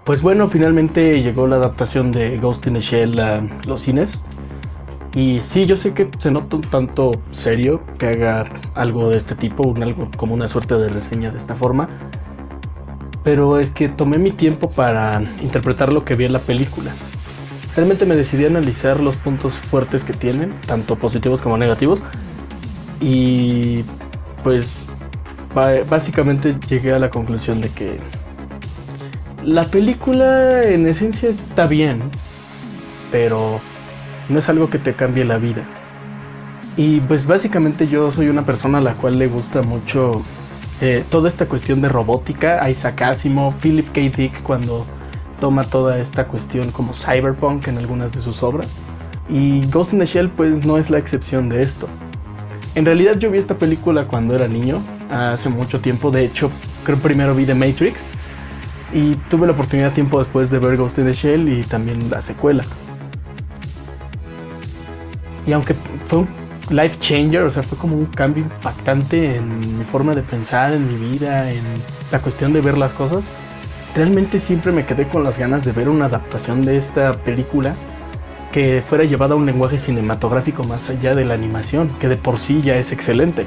Pues bueno, finalmente llegó la adaptación de Ghost in the Shell a los cines. Y sí, yo sé que se nota un tanto serio que haga algo de este tipo, algo como una suerte de reseña de esta forma. Pero es que tomé mi tiempo para interpretar lo que vi en la película. Realmente me decidí a analizar los puntos fuertes que tienen, tanto positivos como negativos. Y pues básicamente llegué a la conclusión de que la película en esencia está bien, pero no es algo que te cambie la vida. Y pues básicamente yo soy una persona a la cual le gusta mucho toda esta cuestión de robótica. Isaac Asimov, Philip K. Dick cuando toma toda esta cuestión como cyberpunk en algunas de sus obras. Y Ghost in the Shell pues no es la excepción de esto. En realidad yo vi esta película cuando era niño, hace mucho tiempo. De hecho, creo primero vi The Matrix y tuve la oportunidad tiempo después de ver Ghost in the Shell y también la secuela. Y aunque fue un life changer, o sea, fue como un cambio impactante en mi forma de pensar, en mi vida, en la cuestión de ver las cosas, realmente siempre me quedé con las ganas de ver una adaptación de esta película que fuera llevada a un lenguaje cinematográfico más allá de la animación, que de por sí ya es excelente.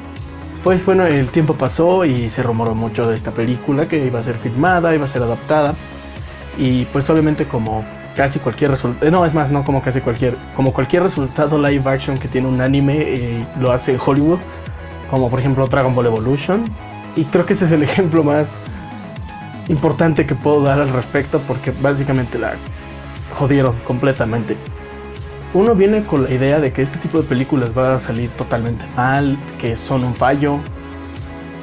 Pues bueno, el tiempo pasó y se rumoró mucho de esta película que iba a ser filmada, iba a ser adaptada. Y pues obviamente como casi cualquier resultado, no, es más, no como casi como cualquier resultado live action que tiene un anime, lo hace Hollywood, como por ejemplo Dragon Ball Evolution. Y creo que ese es el ejemplo más importante que puedo dar al respecto, porque básicamente la jodieron completamente. Uno viene con la idea de que este tipo de películas va a salir totalmente mal, que son un fallo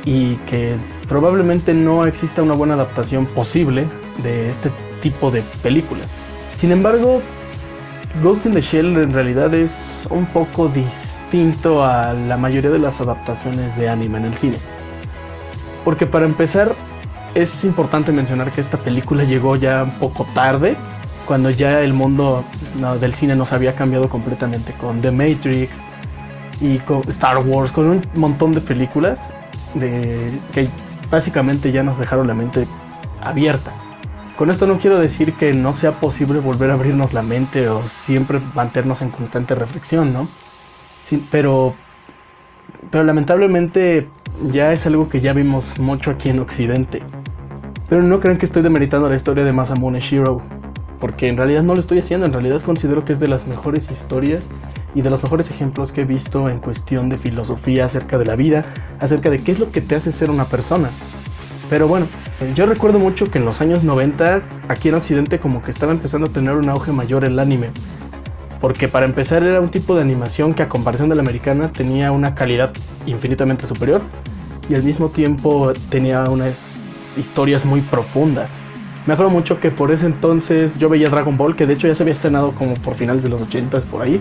y que probablemente no exista una buena adaptación posible de este tipo de películas. Sin embargo, Ghost in the Shell en realidad es un poco distinto a la mayoría de las adaptaciones de anime en el cine. Porque para empezar, es importante mencionar que esta película llegó ya un poco tarde, cuando ya el mundo del cine nos había cambiado completamente con The Matrix y con Star Wars, con un montón de películas que básicamente ya nos dejaron la mente abierta. Con esto no quiero decir que no sea posible volver a abrirnos la mente o siempre mantenernos en constante reflexión, ¿no? Sí, pero lamentablemente ya es algo que ya vimos mucho aquí en Occidente. Pero no crean que estoy demeritando la historia de Masamune Shirow, porque en realidad no lo estoy haciendo. En realidad considero que es de las mejores historias y de los mejores ejemplos que he visto en cuestión de filosofía acerca de la vida, acerca de qué es lo que te hace ser una persona. Pero bueno, yo recuerdo mucho que en los años 90 aquí en Occidente como que estaba empezando a tener un auge mayor el anime, porque para empezar era un tipo de animación que a comparación de la americana tenía una calidad infinitamente superior y al mismo tiempo tenía unas historias muy profundas. Me acuerdo mucho que por ese entonces yo veía Dragon Ball, que de hecho ya se había estrenado como por finales de los 80s por ahí,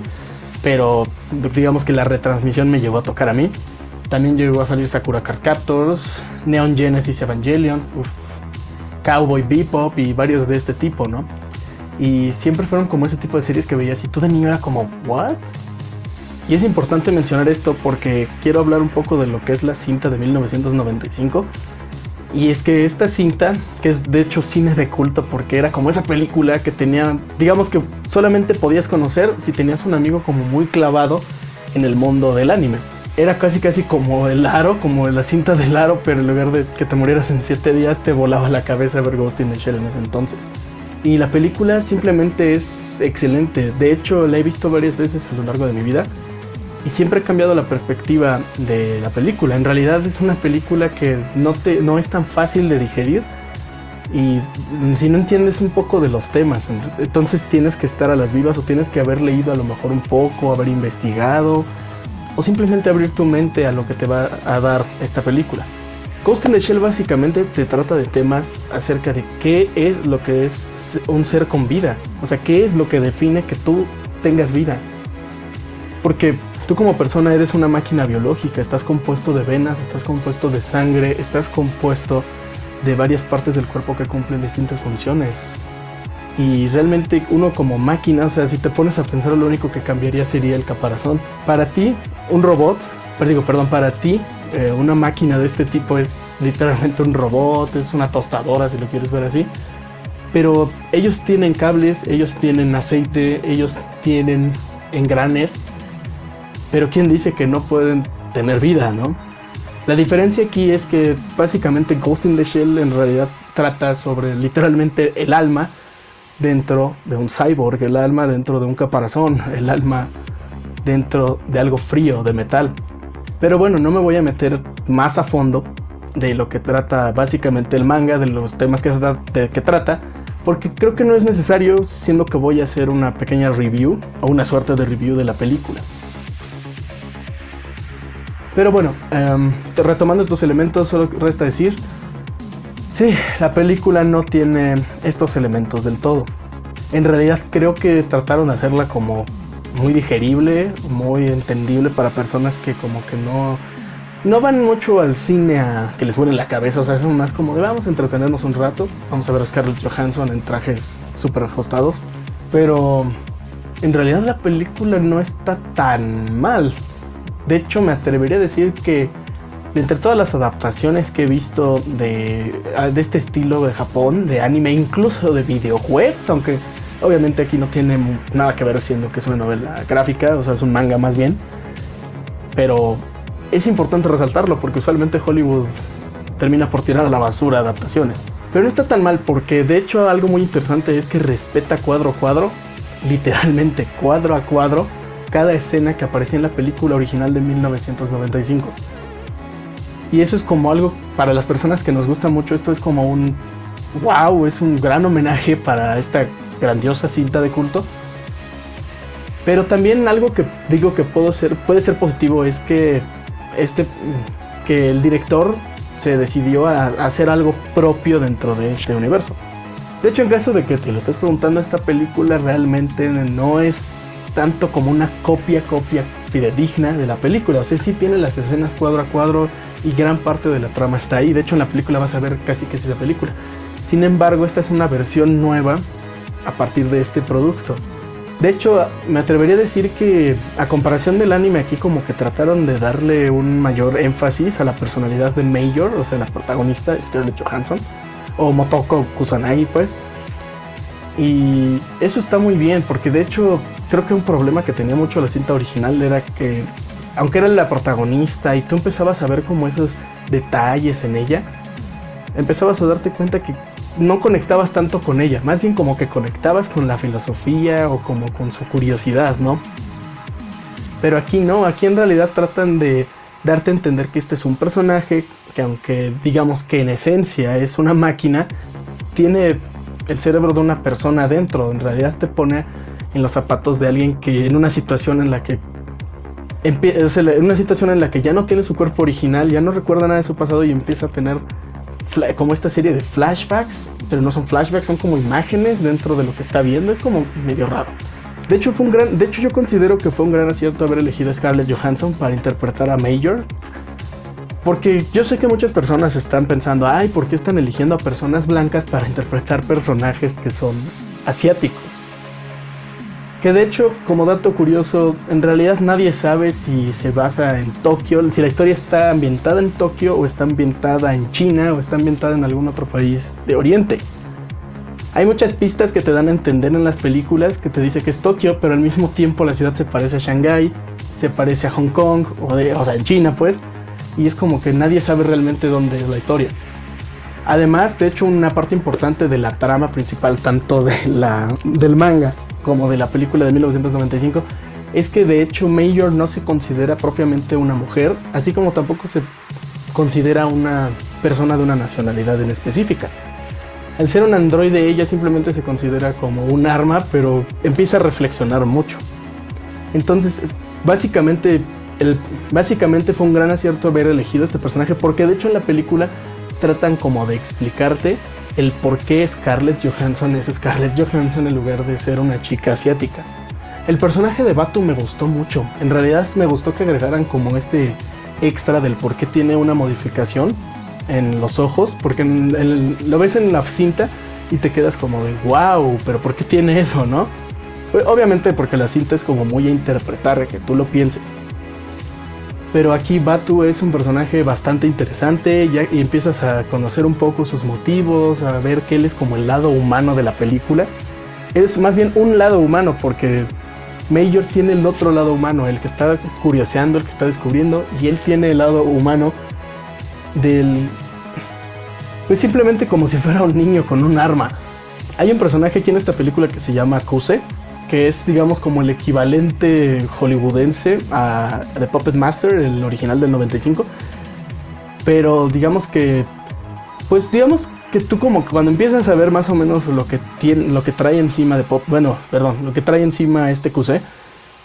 pero digamos que la retransmisión me llegó a tocar a mí. También llegó a salir Sakura Card Captors, Neon Genesis Evangelion, Cowboy Bebop y varios de este tipo, ¿no? Y siempre fueron como ese tipo de series que veías y tú de niño era como, ¿what? Y es importante mencionar esto porque quiero hablar un poco de lo que es la cinta de 1995. Y es que esta cinta, que es de hecho cine de culto porque era como esa película que tenía, digamos que solamente podías conocer si tenías un amigo como muy clavado en el mundo del anime. Era casi como el Aro, como la cinta del Aro, pero en lugar de que te murieras en 7 días te volaba la cabeza ver Ghost in the Shell en ese entonces. Y la película simplemente es excelente. De hecho la he visto varias veces a lo largo de mi vida y siempre he cambiado la perspectiva de la película. En realidad es una película que no es tan fácil de digerir y si no entiendes un poco de los temas, entonces tienes que estar a las vivas o tienes que haber leído a lo mejor un poco, haber investigado o simplemente abrir tu mente a lo que te va a dar esta película. Ghost in the Shell básicamente te trata de temas acerca de qué es lo que es un ser con vida, o sea, qué es lo que define que tú tengas vida. Porque tú como persona eres una máquina biológica, estás compuesto de venas, estás compuesto de sangre, estás compuesto de varias partes del cuerpo que cumplen distintas funciones. Y realmente uno como máquina, o sea, si te pones a pensar, lo único que cambiaría sería el caparazón. Para ti, un robot, para ti, una máquina de este tipo es literalmente un robot, es una tostadora si lo quieres ver así. Pero ellos tienen cables, ellos tienen aceite, ellos tienen engranes. Pero ¿quién dice que no pueden tener vida, no? La diferencia aquí es que básicamente Ghost in the Shell en realidad trata sobre literalmente el alma dentro de un cyborg, el alma dentro de un caparazón, el alma dentro de algo frío, de metal. Pero bueno, no me voy a meter más a fondo de lo que trata básicamente el manga, de los temas que trata, porque creo que no es necesario, siendo que voy a hacer una pequeña review o una suerte de review de la película. Pero bueno, retomando estos elementos, solo resta decir, sí, la película no tiene estos elementos del todo. En realidad creo que trataron de hacerla como muy digerible, muy entendible para personas que como que no van mucho al cine a que les vuele la cabeza. O sea, es más como de vamos a entretenernos un rato, vamos a ver a Scarlett Johansson en trajes súper ajustados. Pero en realidad la película no está tan mal. De hecho, me atrevería a decir que de entre todas las adaptaciones que he visto de este estilo de Japón, de anime, incluso de videojuegos, aunque obviamente aquí no tiene nada que ver siendo que es una novela gráfica, o sea, es un manga más bien, pero es importante resaltarlo porque usualmente Hollywood termina por tirar a la basura adaptaciones. Pero no está tan mal porque de hecho algo muy interesante es que respeta cuadro a cuadro, literalmente cuadro a cuadro, cada escena que aparecía en la película original de 1995. Y eso es como algo, para las personas que nos gusta mucho, esto es como un wow, es un gran homenaje para esta grandiosa cinta de culto. Pero también algo que digo que puede ser positivo es que el director se decidió a hacer algo propio dentro de este universo. De hecho, en caso de que te lo estés preguntando, esta película realmente no es tanto como una copia fidedigna de la película. O sea, sí tiene las escenas cuadro a cuadro y gran parte de la trama está ahí. De hecho, en la película vas a ver casi que es esa película. Sin embargo, esta es una versión nueva a partir de este producto. De hecho, me atrevería a decir que a comparación del anime, aquí como que trataron de darle un mayor énfasis a la personalidad de Major, o sea, la protagonista, Scarlett Johansson, o Motoko Kusanagi, pues. Y eso está muy bien, porque de hecho creo que un problema que tenía mucho la cinta original era que, aunque era la protagonista y tú empezabas a ver como esos detalles en ella, empezabas a darte cuenta que no conectabas tanto con ella, más bien como que conectabas con la filosofía o como con su curiosidad, ¿no? Pero aquí no, aquí en realidad tratan de darte a entender que este es un personaje que, aunque digamos que en esencia es una máquina, tiene el cerebro de una persona adentro. En realidad te pone en los zapatos de alguien que en una situación en la que ya no tiene su cuerpo original, ya no recuerda nada de su pasado y empieza a tener como esta serie de flashbacks, pero no son flashbacks, son como imágenes dentro de lo que está viendo. Es como medio raro. De hecho, yo considero que fue un gran acierto haber elegido a Scarlett Johansson para interpretar a Major. Porque yo sé que muchas personas están pensando, ay, ¿por qué están eligiendo a personas blancas para interpretar personajes que son asiáticos? Que de hecho, como dato curioso, en realidad nadie sabe si se basa en Tokio, si la historia está ambientada en Tokio o está ambientada en China o está ambientada en algún otro país de Oriente. Hay muchas pistas que te dan a entender en las películas que te dice que es Tokio, pero al mismo tiempo la ciudad se parece a Shanghái, se parece a Hong Kong, o sea, en China pues, y es como que nadie sabe realmente dónde es la historia. Además, de hecho, una parte importante de la trama principal, tanto del manga como de la película de 1995, es que de hecho Major no se considera propiamente una mujer, así como tampoco se considera una persona de una nacionalidad en específica. Al ser un androide, ella simplemente se considera como un arma, pero empieza a reflexionar mucho. Entonces, básicamente fue un gran acierto haber elegido este personaje, porque de hecho en la película tratan como de explicarte el por qué Scarlett Johansson es Scarlett Johansson en lugar de ser una chica asiática. El personaje de Batu me gustó mucho. En realidad me gustó que agregaran como este extra del por qué tiene una modificación en los ojos, porque lo ves en la cinta y te quedas como de wow, pero ¿por qué tiene eso, no? Obviamente porque la cinta es como muy a interpretar, que tú lo pienses. Pero aquí Batuu es un personaje bastante interesante y empiezas a conocer un poco sus motivos, a ver que él es como el lado humano de la película. Es más bien un lado humano porque Major tiene el otro lado humano, el que está curioseando, el que está descubriendo, y él tiene el lado humano del... pues simplemente como si fuera un niño con un arma. Hay un personaje aquí en esta película que se llama Kuse, que es, digamos, como el equivalente hollywoodense a The Puppet Master, el original del 95. Pero digamos que tú como cuando empiezas a ver más o menos lo que trae encima de lo que trae encima este Kuse,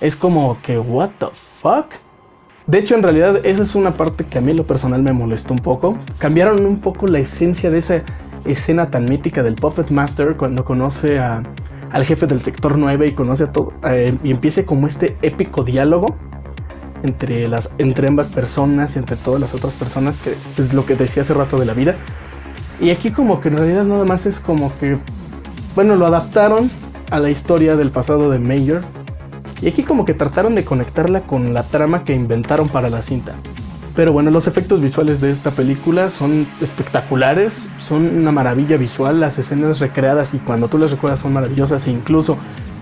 es como que what the fuck. De hecho, en realidad esa es una parte que a mí en lo personal me molestó un poco. Cambiaron un poco la esencia de esa escena tan mítica del Puppet Master cuando conoce al jefe del sector 9 y conoce a todo y empieza como este épico diálogo entre ambas personas y entre todas las otras personas, que es lo que decía hace rato de la vida. Y aquí como que en realidad nada más es como que, bueno, lo adaptaron a la historia del pasado de Major, y aquí como que trataron de conectarla con la trama que inventaron para la cinta. Pero bueno, los efectos visuales de esta película son espectaculares, son una maravilla visual, las escenas recreadas y cuando tú las recuerdas son maravillosas, e incluso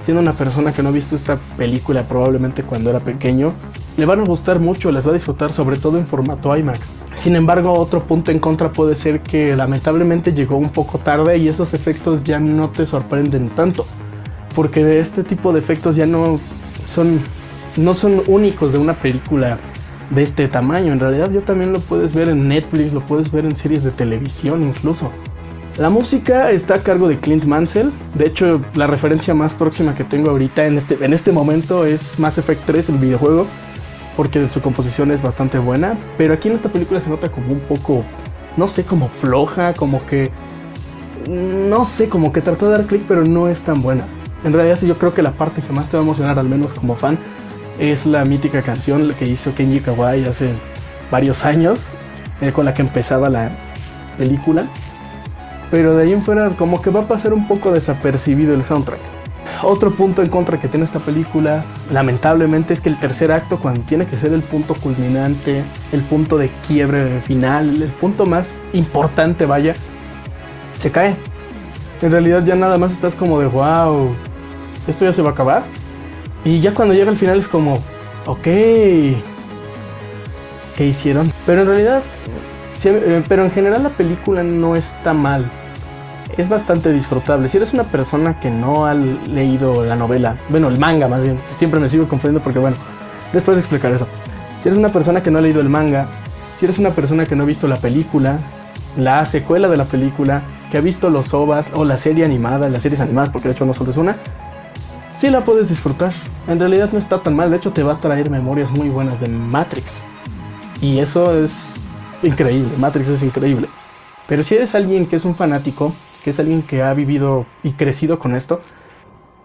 siendo una persona que no ha visto esta película probablemente cuando era pequeño, le van a gustar mucho, les va a disfrutar, sobre todo en formato IMAX. Sin embargo, otro punto en contra puede ser que lamentablemente llegó un poco tarde y esos efectos ya no te sorprenden tanto, porque este tipo de efectos ya no son únicos de una película de este tamaño. En realidad ya también lo puedes ver en Netflix, lo puedes ver en series de televisión incluso. La música está a cargo de Clint Mansell. De hecho, la referencia más próxima que tengo ahorita en este momento es Mass Effect 3, el videojuego, porque su composición es bastante buena. Pero aquí en esta película se nota como un poco, no sé, como floja, como que trató de dar clic, pero no es tan buena. En realidad yo creo que la parte que más te va a emocionar, al menos como fan, es la mítica canción que hizo Kenji Kawai hace varios años, con la que empezaba la película. Pero de ahí en fuera como que va a pasar un poco desapercibido el soundtrack. Otro punto en contra que tiene esta película, lamentablemente, es que el tercer acto, cuando tiene que ser el punto culminante, el punto de quiebre final, el punto más importante, vaya, se cae. En realidad ya nada más estás como de wow, esto ya se va a acabar. Y ya cuando llega al final es como, ok, ¿qué hicieron? Pero en realidad, pero en general la película no está mal. Es bastante disfrutable. Si eres una persona que no ha leído la novela, bueno, el manga más bien, siempre me sigo confundiendo porque bueno, después de explicar eso. Si eres una persona que no ha leído el manga, si eres una persona que no ha visto la película, la secuela de la película, que ha visto los OVAs o la serie animada, las series animadas, porque de hecho no solo es una, sí la puedes disfrutar. En realidad no está tan mal, de hecho te va a traer memorias muy buenas de Matrix. Y eso es increíble, Matrix es increíble. Pero si eres alguien que es un fanático, que es alguien que ha vivido y crecido con esto,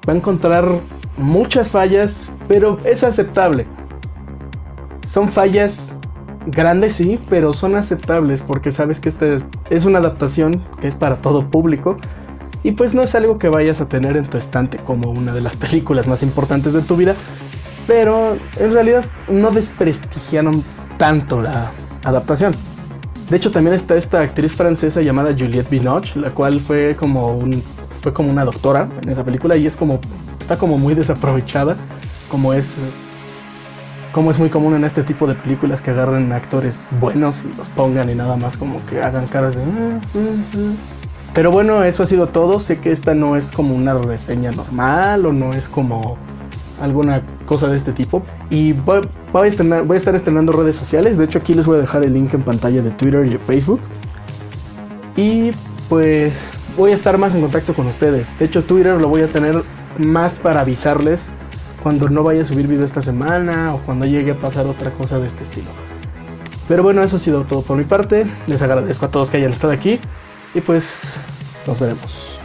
va a encontrar muchas fallas, pero es aceptable. Son fallas grandes, sí, pero son aceptables porque sabes que esta es una adaptación que es para todo público. Y pues no es algo que vayas a tener en tu estante como una de las películas más importantes de tu vida, pero en realidad no desprestigiaron tanto la adaptación. De hecho también está esta actriz francesa llamada Juliette Binoche, la cual fue como una doctora en esa película y está como muy desaprovechada, como es muy común en este tipo de películas, que agarran actores buenos y los pongan y nada más como que hagan caras de... Pero bueno, eso ha sido todo. Sé que esta no es como una reseña normal o no es como alguna cosa de este tipo. Y voy a estar estrenando redes sociales. De hecho, aquí les voy a dejar el link en pantalla de Twitter y de Facebook. Y pues voy a estar más en contacto con ustedes. De hecho, Twitter lo voy a tener más para avisarles cuando no vaya a subir video esta semana o cuando llegue a pasar otra cosa de este estilo. Pero bueno, eso ha sido todo por mi parte. Les agradezco a todos que hayan estado aquí. Y pues nos veremos.